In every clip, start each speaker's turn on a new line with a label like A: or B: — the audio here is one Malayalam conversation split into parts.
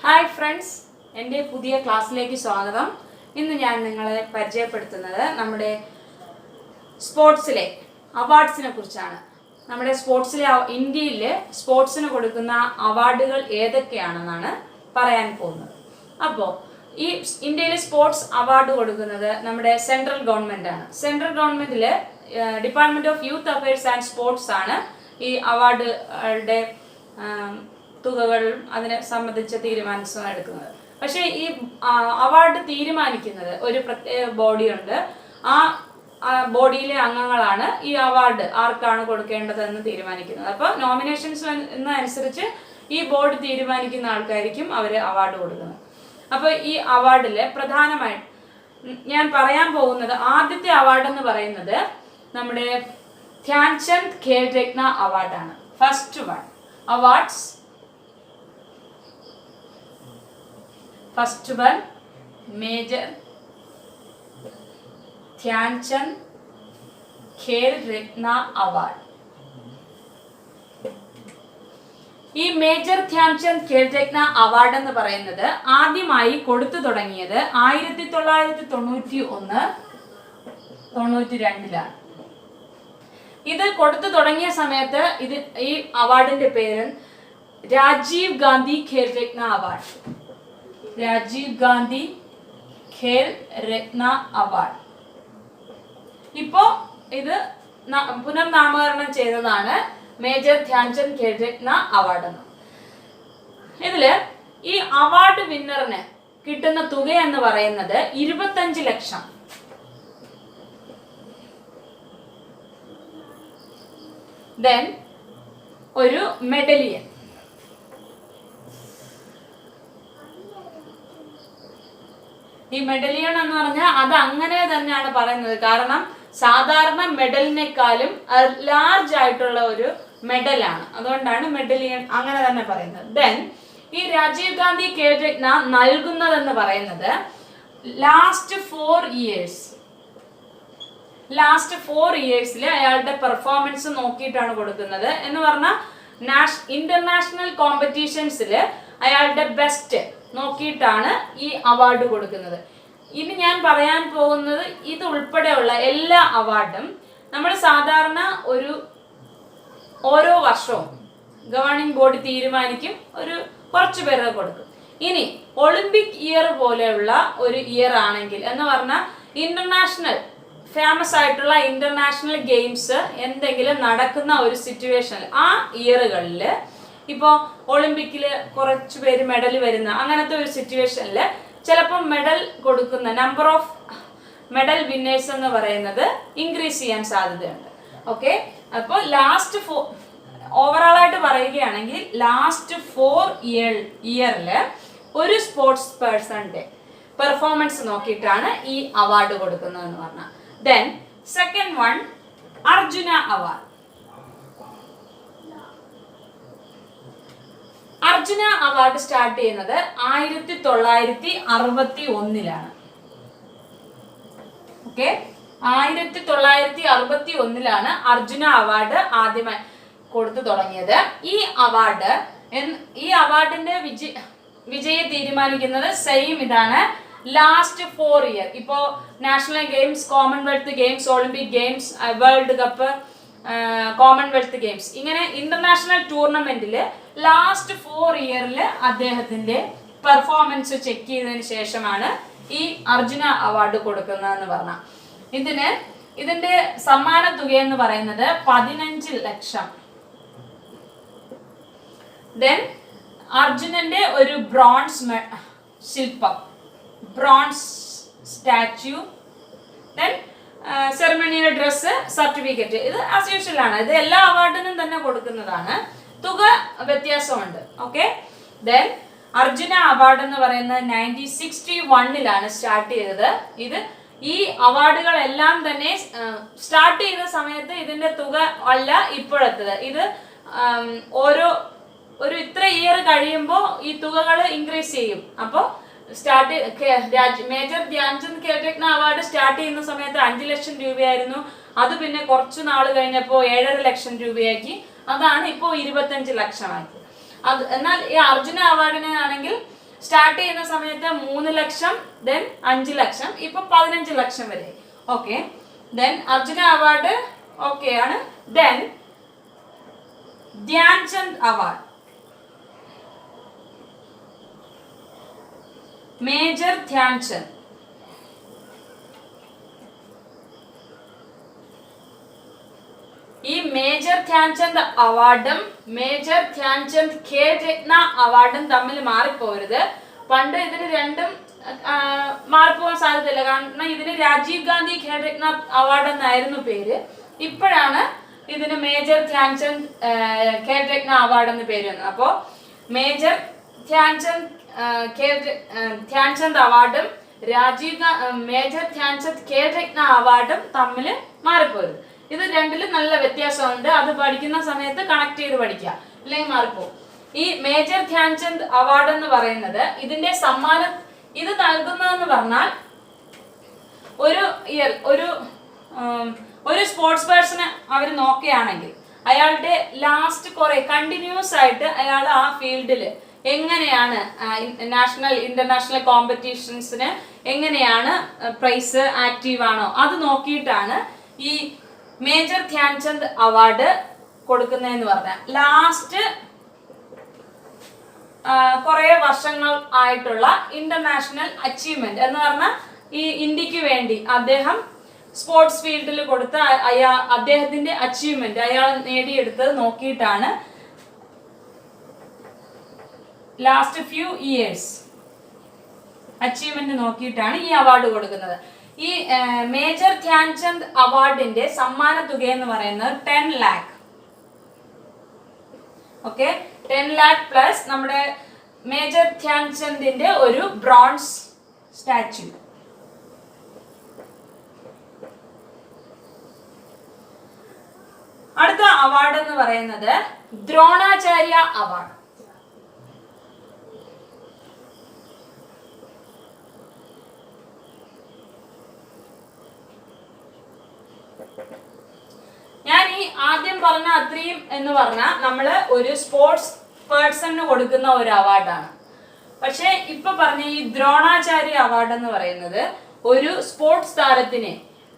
A: ഹായ് ഫ്രണ്ട്സ്, എൻ്റെ പുതിയ ക്ലാസ്സിലേക്ക് സ്വാഗതം. ഇന്ന് ഞാൻ നിങ്ങളെ പരിചയപ്പെടുത്തുന്നത് നമ്മുടെ സ്പോർട്സിലെ അവാർഡ്സിനെ കുറിച്ചാണ്. നമ്മുടെ സ്പോർട്സിലെ ഇന്ത്യയിൽ സ്പോർട്സിന് കൊടുക്കുന്ന അവാർഡുകൾ ഏതൊക്കെയാണെന്നാണ് പറയാൻ പോകുന്നത്. അപ്പോൾ ഈ ഇന്ത്യയിൽ സ്പോർട്സ് അവാർഡ് കൊടുക്കുന്നത് നമ്മുടെ സെൻട്രൽ ഗവൺമെൻറ്റാണ്. സെൻട്രൽ ഗവൺമെൻറ്റിൽ department of youth affairs and sports ആണ് ഈ അവാർഡുകളുടെ തുകകളും അതിനെ സംബന്ധിച്ച തീരുമാനം എടുക്കുന്നത്. പക്ഷേ ഈ അവാർഡ് തീരുമാനിക്കുന്നത് ഒരു പ്രത്യേക ബോഡിയുണ്ട്. ആ ബോഡിയിലെ അംഗങ്ങളാണ് ഈ അവാർഡ് ആർക്കാണ് കൊടുക്കേണ്ടതെന്ന് തീരുമാനിക്കുന്നത്. അപ്പോൾ നോമിനേഷൻസ് അനുസരിച്ച് ഈ ബോർഡ് തീരുമാനിക്കുന്ന ആൾക്കായിരിക്കും അവർ അവാർഡ് കൊടുക്കുന്നത്. അപ്പോൾ ഈ അവാർഡിൽ പ്രധാനമായിട്ട് ഞാൻ പറയാൻ പോകുന്നത് ആദ്യത്തെ അവാർഡ് എന്ന് പറയുന്നത് നമ്മുടെ ധ്യാൻചന്ദ് ഖേൽ രത്ന അവാർഡാണ്. First one awards. First one major Dhyan Chand Khel Ratna award. ഈ മേജർ ധ്യാൻചന്ദ് ഖേൽ രത്ന അവാർഡ് എന്ന് പറയുന്നത് ആദ്യമായി കൊടുത്തു തുടങ്ങിയത് 1991-92 ഇത് കൊടുത്തു തുടങ്ങിയ സമയത്ത് ഈ അവാർഡിന്റെ പേര് രാജീവ് ഗാന്ധി ഖേൽ രത്ന അവാർഡ്. രാജീവ് ഗാന്ധി ഖേൽ രത്ന അവാർഡ്. ഇപ്പോ ഇത് പുനർനാമകരണം ചെയ്തതാണ് മേജർ ധ്യാൻചന്ദ് ഖേൽ രത്ന അവാർഡ് എന്ന്. ഇതില് ഈ അവാർഡ് വിന്നറിന് കിട്ടുന്ന തുക എന്ന് പറയുന്നത് 25 ലക്ഷം. ദെൻ ഒരു മെഡലിയൻ. ഈ മെഡലിയൻ എന്ന് പറഞ്ഞാൽ അത് അങ്ങനെ തന്നെയാണ് പറയുന്നത്. കാരണം സാധാരണ മെഡലിനേക്കാളും ലാർജ് ആയിട്ടുള്ള ഒരു മെഡലാണ്, അതുകൊണ്ടാണ് മെഡലിയൻ അങ്ങനെ തന്നെ പറയുന്നത്. ദെൻ ഈ രാജീവ് ഗാന്ധി ഖേൽ രത്ന നൽകുന്നതെന്ന് പറയുന്നത് ലാസ്റ്റ് 4 ഇയേഴ്സിൽ അയാളുടെ പെർഫോമൻസ് നോക്കിയിട്ടാണ് കൊടുക്കുന്നത്. എന്ന് പറഞ്ഞാൽ ഇന്റർനാഷണൽ കോമ്പറ്റീഷൻസിൽ അയാളുടെ ബെസ്റ്റ് നോക്കിയിട്ടാണ് ഈ അവാർഡ് കൊടുക്കുന്നത്. ഇനി ഞാൻ പറയാൻ പോകുന്നത് ഇത് ഉൾപ്പെടെയുള്ള എല്ലാ അവാർഡും നമ്മൾ സാധാരണ ഓരോ വർഷവും ഗവേണിംഗ് ബോർഡ് തീരുമാനിക്കും, കുറച്ച് പേർക്ക് കൊടുക്കും. ഇനി ഒളിമ്പിക് ഇയർ പോലെയുള്ള ഒരു ഇയർ ആണെങ്കിൽ എന്ന് പറഞ്ഞാൽ ഇന്റർനാഷണൽ ഫേമസ് ആയിട്ടുള്ള ഇന്റർനാഷണൽ ഗെയിംസ് എന്തെങ്കിലും നടക്കുന്ന ഒരു സിറ്റുവേഷനിൽ ആ ഇയറുകളിൽ ഇപ്പോൾ ഒളിമ്പിക്കിൽ കുറച്ച് പേര് മെഡൽ വരുന്ന അങ്ങനത്തെ ഒരു സിറ്റുവേഷനിൽ ചിലപ്പോൾ മെഡൽ കൊടുക്കുന്ന നമ്പർ ഓഫ് മെഡൽ വിന്നേഴ്സ് എന്ന് പറയുന്നത് ഇൻക്രീസ് ചെയ്യാൻ സാധ്യതയുണ്ട്. ഓക്കെ, അപ്പോൾ ഓവറോൾ ആയിട്ട് പറയുകയാണെങ്കിൽ ലാസ്റ്റ് 4 ഇയറിൽ ഒരു സ്പോർട്സ് പേഴ്സണിന്റെ പെർഫോമൻസ് നോക്കിയിട്ടാണ് ഈ അവാർഡ് കൊടുക്കുന്നതെന്ന് പറഞ്ഞാൽ. Then second one Arjuna award. Arjuna award start ചെയ്യുന്നത് 1961-ലാണ്. ഓക്കെ, 1961-ലാണ് അർജുന അവാർഡ് ആദ്യമായി കൊടുത്തു തുടങ്ങിയത്. ഈ അവാർഡിന്റെ വിജയം തീരുമാനിക്കുന്നത് സെയിം ഇതാണ്. ലാസ്റ്റ് 4 ഇയർ ഇപ്പോ national games, Commonwealth games, Olympic games, world cup, Commonwealth games, ഇങ്ങനെ ഇന്റർനാഷണൽ ടൂർണമെന്റിൽ ലാസ്റ്റ് 4 ഇയറിൽ അദ്ദേഹത്തിന്റെ പെർഫോമൻസ് ചെക്ക് ചെയ്തതിന് ശേഷമാണ് ഈ അർജുന അവാർഡ് കൊടുക്കുന്നതെന്ന് പറഞ്ഞാൽ. ഇതിന്റെ സമ്മാന തുക എന്ന് പറയുന്നത് 15 ലക്ഷം. ദെൻ അർജുനന്റെ ഒരു ബ്രോൺസ് ശില്പം, ബ്രോൺസ് സ്റ്റാച്യു, ദെൻ സെറമണിയുടെ ഡ്രസ്സ്, സർട്ടിഫിക്കറ്റ്. ഇത് ആസ് യൂഷ്വൽ ആണ്, ഇത് എല്ലാ അവാർഡിനും തന്നെ കൊടുക്കുന്നതാണ്. തുക വ്യത്യാസമുണ്ട്. ഓക്കെ, ദെൻ അർജുന അവാർഡ് എന്ന് പറയുന്നത് 1961-ലാണ് സ്റ്റാർട്ട് ചെയ്തത്. ഈ അവാർഡുകളെല്ലാം തന്നെ സ്റ്റാർട്ട് ചെയ്ത സമയത്ത് ഇതിന്റെ തുക അല്ല ഇപ്പോഴത്തത്. ഇത് ഇത്ര ഇയർ കഴിയുമ്പോൾ ഈ തുകകൾ ഇൻക്രീസ് ചെയ്യും. അപ്പോൾ major Dhyan Chand Khel Ratna award start ചെയ്യുന്ന സമയത്ത് 5 ലക്ഷം രൂപയായിരുന്നു. അത് പിന്നെ കുറച്ചു നാൾ കഴിഞ്ഞപ്പോൾ 7.5 ലക്ഷം രൂപയാക്കി. അതാണ് ഇപ്പോൾ 25 ലക്ഷമാക്കി. എന്നാൽ ഈ അർജുന അവാർഡിനാണെങ്കിൽ സ്റ്റാർട്ട് ചെയ്യുന്ന സമയത്ത് 3 ലക്ഷം, ദെൻ 5 ലക്ഷം, ഇപ്പൊ 15 ലക്ഷം വരെ. Okay, then Arjuna award okay ആണ്. Then Dhyan Chand award, major Dhyan Chand. ഈ മേജർ ധ്യാൻചന്ദ് അവാർഡും മേജർ ധ്യാൻചന്ദ് ഖേൽരത്ന അവാർഡും തമ്മിൽ മാറിപ്പോരുത്. പണ്ട് ഇതിന് രണ്ടും മാറിപ്പോകാൻ സാധ്യതയില്ല. കാരണം ഇതിന് രാജീവ് ഗാന്ധി ഖേൽരത്ന അവാർഡ് എന്നായിരുന്നു പേര്. ഇപ്പോഴാണ് ഇതിന് മേജർ ധ്യാൻചന്ദ് ഖേൽരത്ന അവാർഡ് എന്ന് പേര് വന്നത്. അപ്പോൾ മേജർ ധ്യാൻചന്ദ് അവാർഡും മേജർ ധ്യാൻചന്ദ് ഖേൽരത്ന അവാർഡും തമ്മിൽ മാറിപ്പോരുത്. ഇത് രണ്ടിലും നല്ല വ്യത്യാസമുണ്ട്. അത് പഠിക്കുന്ന സമയത്ത് കണക്ട് ചെയ്ത് പഠിക്കുക, അല്ലെങ്കിൽ മാറിപ്പോ. ഈ മേജർ ധ്യാൻചന്ദ് അവാർഡ് എന്ന് പറയുന്നത് ഇതിന്റെ സമ്മാനം ഇത് നൽകുന്നതെന്ന് പറഞ്ഞാൽ ഒരു സ്പോർട്സ് പേഴ്സണെ അവർ നോക്കുകയാണെങ്കിൽ അയാളുടെ ലാസ്റ്റ് കുറെ കണ്ടിന്യൂസ് ആയിട്ട് അയാൾ ആ ഫീൽഡിൽ എങ്ങനെയാണ് നാഷണൽ ഇന്റർനാഷണൽ കോമ്പറ്റീഷൻസിന് എങ്ങനെയാണ് പ്രൈസ് ആക്റ്റീവ് ആണോ അത് നോക്കിയിട്ടാണ് ഈ മേജർ ധ്യാൻചന്ദ് അവാർഡ് കൊടുക്കുന്നതെന്ന് പറഞ്ഞാൽ ലാസ്റ്റ് കുറെ വർഷങ്ങൾ ആയിട്ടുള്ള ഇന്റർനാഷണൽ അച്ചീവ്മെന്റ് എന്ന് പറഞ്ഞാൽ ഈ ഇന്ത്യക്ക് വേണ്ടി അദ്ദേഹം സ്പോർട്സ് ഫീൽഡിൽ കൊടുത്ത അദ്ദേഹത്തിന്റെ അച്ചീവ്മെന്റ് അയാൾ നേടിയെടുത്തത് നോക്കിയിട്ടാണ് ലാസ്റ്റ് ഫ്യൂ ഇയേഴ്സ് അച്ചീവ്മെന്റ് നോക്കിയിട്ടാണ് ഈ അവാർഡ് കൊടുക്കുന്നത്. ഈ മേജർ ധ്യാൻചന്ദ് അവാർഡിന്റെ സമ്മാന തുക എന്ന് പറയുന്നത് 10 lakh. ഓക്കെ, 10 lakh പ്ലസ് നമ്മുടെ മേജർ ധ്യാൻചന്ദിന്റെ ഒരു ബ്രോൺസ് സ്റ്റാച്യു. അടുത്ത അവാർഡ് എന്ന് പറയുന്നത് ദ്രോണാചാര്യ അവാർഡ്. ഞാൻ ഈ ആദ്യം പറഞ്ഞ അത്രയും എന്ന് പറഞ്ഞാൽ നമ്മള് ഒരു സ്പോർട്സ് പേഴ്സണിന് കൊടുക്കുന്ന ഒരു അവാർഡാണ്. പക്ഷെ ഇപ്പൊ പറഞ്ഞ ഈ ദ്രോണാചാര്യ അവാർഡ് എന്ന് പറയുന്നത് ഒരു സ്പോർട്സ് താരത്തിന്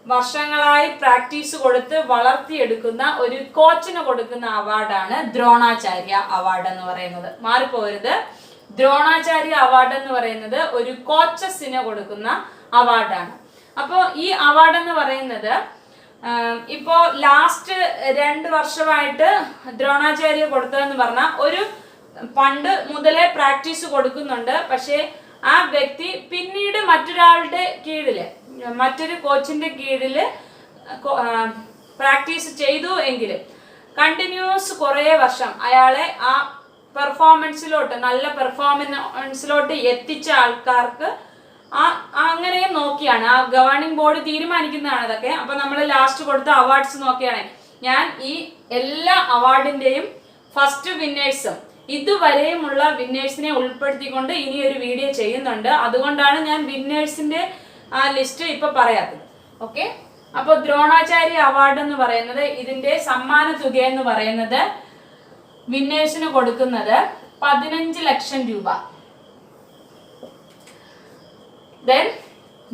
A: വർഷങ്ങളായി പ്രാക്ടീസ് കൊടുത്ത് വളർത്തിയെടുക്കുന്ന ഒരു കോച്ചിന് കൊടുക്കുന്ന അവാർഡാണ് ദ്രോണാചാര്യ അവാർഡ് എന്ന് പറയുന്നത്. മാറിപ്പോരുത്. ദ്രോണാചാര്യ അവാർഡ് എന്ന് പറയുന്നത് ഒരു കോച്ചസിന് കൊടുക്കുന്ന അവാർഡാണ്. അപ്പോൾ ഈ അവാർഡ് എന്ന് പറയുന്നത് ഇപ്പോ ലാസ്റ്റ് 2 വർഷമായിട്ട് ദ്രോണാചാര്യ കൊടുത്തതെന്ന് പറഞ്ഞാൽ ഒരു പണ്ട് മുതലേ പ്രാക്ടീസ് കൊടുക്കുന്നുണ്ട്. പക്ഷെ ആ വ്യക്തി പിന്നീട് മറ്റൊരാളുടെ കീഴില് മറ്റൊരു കോച്ചിന്റെ കീഴില് പ്രാക്ടീസ് ചെയ്തു എങ്കിലും കണ്ടിന്യൂസ് കുറേ വർഷം അയാളെ ആ പെർഫോമൻസിലോട്ട് നല്ല പെർഫോമൻസിലോട്ട് എത്തിച്ച ആൾക്കാർക്ക് അങ്ങനെയും നോക്കിയാണ് ആ ഗവേണിംഗ് ബോർഡ് തീരുമാനിക്കുന്നതാണ് ഇതൊക്കെ. അപ്പൊ നമ്മൾ ലാസ്റ്റ് കൊടുത്ത അവാർഡ്സ് നോക്കിയാണ് ഞാൻ ഈ എല്ലാ അവാർഡിന്റെയും ഫസ്റ്റ് വിന്നേഴ്സും ഇതുവരെയുമുള്ള വിന്നേഴ്സിനെ ഉൾപ്പെടുത്തിക്കൊണ്ട് ഇനി ഒരു വീഡിയോ ചെയ്യുന്നുണ്ട്. അതുകൊണ്ടാണ് ഞാൻ വിന്നേഴ്സിന്റെ ആ ലിസ്റ്റ് ഇപ്പൊ പറയാത്തത്. ഓക്കെ, അപ്പൊ ദ്രോണാചാര്യ അവാർഡ് എന്ന് പറയുന്നത് ഇതിന്റെ സമ്മാന തുക എന്ന് പറയുന്നത് വിന്നേഴ്സിന് കൊടുക്കുന്നത് 15 ലക്ഷം രൂപ. ദെൻ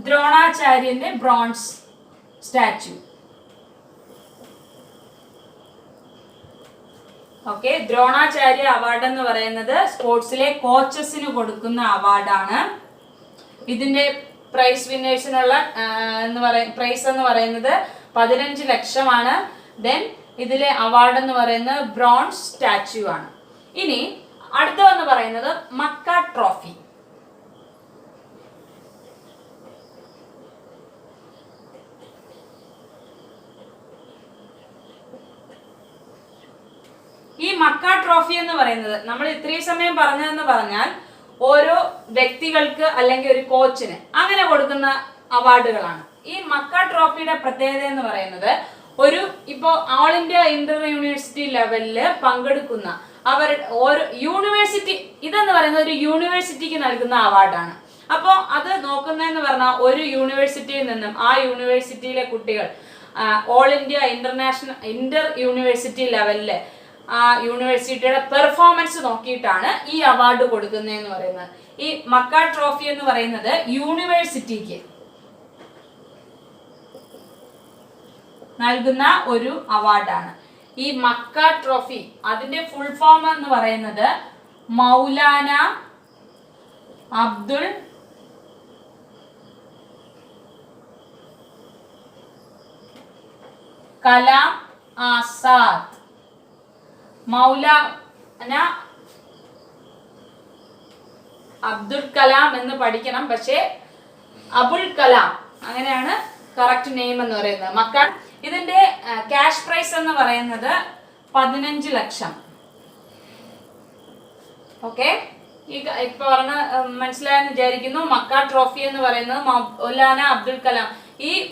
A: ദ്രോണാചാര്യന്റെ bronze statue. Okay, Dronacharya award എന്ന് പറയുന്നത് സ്പോർട്സിലെ കോച്ചസിന് കൊടുക്കുന്ന അവാർഡാണ്. ഇതിന്റെ പ്രൈസ് വിന്നേഴ്സിനുള്ള പ്രൈസ് എന്ന് പറയുന്നത് 15 ലക്ഷമാണ്. ദെൻ ഇതിലെ അവാർഡ് എന്ന് പറയുന്നത് ബ്രോൺസ് സ്റ്റാച്യു ആണ്. ഇനി അടുത്തതെന്ന് പറയുന്നത് മക്ക ട്രോഫി. ഈ മക്ക ട്രോഫി എന്ന് പറയുന്നത് നമ്മൾ ഇത്രയും സമയം പറഞ്ഞതെന്ന് പറഞ്ഞാൽ ഓരോ വ്യക്തികൾക്ക് അല്ലെങ്കിൽ ഒരു കോച്ചിന് അങ്ങനെ കൊടുക്കുന്ന അവാർഡുകളാണ്. ഈ മക്ക ട്രോഫിയുടെ പ്രത്യേകത എന്ന് പറയുന്നത് ഇപ്പോ ഓൾ ഇന്ത്യ ഇന്റർ യൂണിവേഴ്സിറ്റി ലെവലില് പങ്കെടുക്കുന്ന ഓരോ യൂണിവേഴ്സിറ്റി ഇതെന്ന് പറയുന്നത് ഒരു യൂണിവേഴ്സിറ്റിക്ക് നൽകുന്ന അവാർഡാണ്. അപ്പോൾ അത് നോക്കുന്നതെന്ന് പറഞ്ഞാൽ ഒരു യൂണിവേഴ്സിറ്റിയിൽ നിന്നും ആ യൂണിവേഴ്സിറ്റിയിലെ കുട്ടികൾ ഓൾ ഇന്ത്യ ഇന്റർ യൂണിവേഴ്സിറ്റി ലെവലില് ആ യൂണിവേഴ്സിറ്റിയുടെ പെർഫോമൻസ് നോക്കിയിട്ടാണ് ഈ അവാർഡ് കൊടുക്കുന്നതെന്ന് പറയുന്നത്. ഈ മക്ക ട്രോഫി എന്ന് പറയുന്നത് യൂണിവേഴ്സിറ്റിക്ക് നൽകുന്ന ഒരു അവാർഡാണ്. ഈ മക്ക ട്രോഫി അതിന്റെ ഫുൾ ഫോം എന്ന് പറയുന്നത് മൗലാന അബ്ദുൽ കലാം ആസാദ്. മൗലാന അബ്ദുൽ കലാം എന്ന് പഠിക്കണം, പക്ഷേ അബുൽ കലാം അങ്ങനെയാണ് കറക്റ്റ് നെയിം എന്ന് പറയുന്നത്. മക്ക ഇതിന്റെ ക്യാഷ് പ്രൈസ് എന്ന് പറയുന്നത് 15 ലക്ഷം. ഓക്കെ, ഈ ഇപ്പൊ പറഞ്ഞ മനസ്സിലായെന്ന് വിചാരിക്കുന്നു. മക്ക ട്രോഫി എന്ന് പറയുന്നത് മൗലാന അബ്ദുൽ കലാം.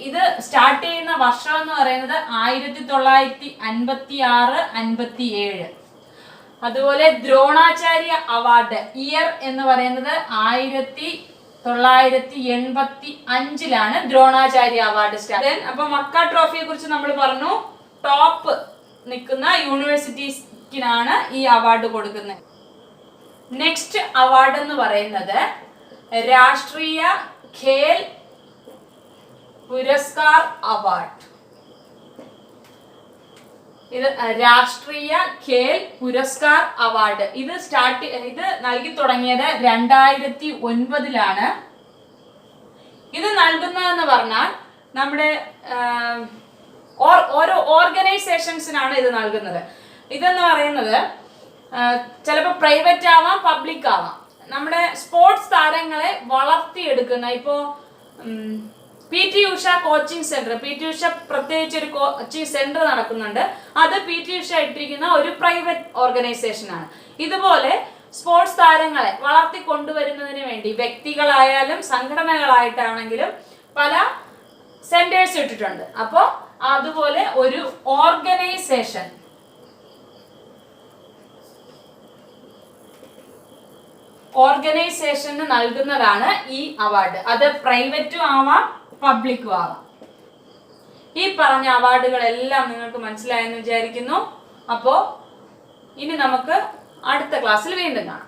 A: ഇത് സ്റ്റാർട്ട് ചെയ്യുന്ന വർഷം എന്ന് പറയുന്നത് 1956-57. അതുപോലെ ദ്രോണാചാര്യ അവാർഡ് ഇയർ എന്ന് പറയുന്നത് 1985-ലാണ് ദ്രോണാചാര്യ അവാർഡ് സ്റ്റാർട്ട്. അപ്പൊ മക്ക ട്രോഫിയെ കുറിച്ച് നമ്മൾ പറഞ്ഞു. ടോപ്പ് നിൽക്കുന്ന യൂണിവേഴ്സിറ്റീസിനാണ് ഈ അവാർഡ് കൊടുക്കുന്നത്. നെക്സ്റ്റ് അവാർഡ് എന്ന് പറയുന്നത് രാഷ്ട്രീയ ഖേൽ പുരസ്കാർ അവാർഡ്. ഇത് രാഷ്ട്രീയ ഖേൽ പുരസ്കാർ അവാർഡ്. ഇത് നൽകി തുടങ്ങിയത് 2009-ലാണ്. ഇത് നൽകുന്നതെന്ന് പറഞ്ഞാൽ നമ്മുടെ ഓരോ ഓർഗനൈസേഷൻസിനാണ് ഇത് നൽകുന്നത്. ഇതെന്ന് പറയുന്നത് ചിലപ്പോൾ പ്രൈവറ്റ് ആവാം, പബ്ലിക് ആവാം. നമ്മുടെ സ്പോർട്സ് താരങ്ങളെ വളർത്തിയെടുക്കുന്ന, ഇപ്പോൾ PT Usha coaching centre, PT Usha പ്രത്യേകിച്ച് ഒരു കോച്ചിങ് സെന്റർ നടക്കുന്നുണ്ട്. അത് PT ഉഷ ഇട്ടിരിക്കുന്ന ഒരു പ്രൈവറ്റ് ഓർഗനൈസേഷൻ ആണ്. ഇതുപോലെ സ്പോർട്സ് താരങ്ങളെ വളർത്തി കൊണ്ടുവരുന്നതിന് വേണ്ടി വ്യക്തികളായാലും സംഘടനകളായിട്ടാണെങ്കിലും പല സെന്റേഴ്സ് ഇട്ടിട്ടുണ്ട്. അപ്പോൾ അതുപോലെ ഒരു ഓർഗനൈസേഷന് നൽകുന്നതാണ് ഈ അവാർഡ്. അത് പ്രൈവറ്റും ആവാം, പബ്ലിക്കും ആവാം. ഈ പറഞ്ഞ അവാർഡുകളെല്ലാം നിങ്ങൾക്ക് മനസ്സിലായെന്ന് വിചാരിക്കുന്നു. അപ്പോൾ ഇനി നമുക്ക് അടുത്ത ക്ലാസ്സിൽ വീണ്ടും കാണാം.